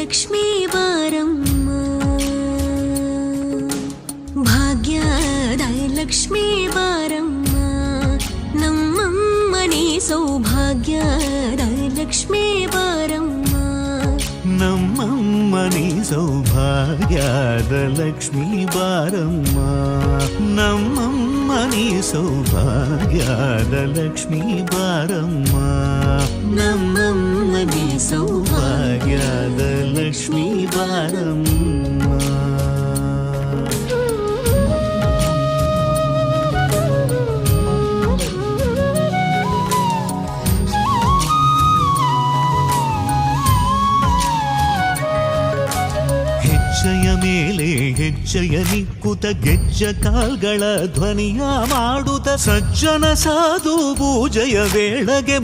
ಲಕ್ಷ್ಮೀ ಬಾರಮ್ಮ, ಭಾಗ್ಯದ ಲಕ್ಷ್ಮೀ ಬಾರಮ್ಮ, ನಮ್ಮಮ್ಮನಿ ಸೌಭಾಗ್ಯದ ಲಕ್ಷ್ಮೀ ಬಾರಮ್ಮ, ನಮ್ಮಮ್ಮನಿ ಸೌಭಾಗ್ಯದ ಲಕ್ಷ್ಮೀ ಬಾರಮ್ಮ, ನಮ್ಮಮ್ಮನಿ ಸೌಭಾಗ್ಯದ ಲಕ್ಷ್ಮೀ ಬಾರಮ್ಮ, ನಮ್ಮಮ್ಮನಿ ಸೌಭಾಗ್ಯದ ಲಕ್ಷ್ಮೀ ಬಾರಮ್ಮ. ಹೆಜ್ಜೆಯ ಮೇಲೆ ಹೆಜ್ಜೆಯ ನಿಕ್ಕುತ ಗೆಜ್ಜ ಕಾಲ್ಗಳ ಧ್ವನಿಯ ಮಾಡುತ್ತ ಸಜ್ಜನ ಸಾಧು ಪೂಜೆಯ ವೇಳೆಗೆ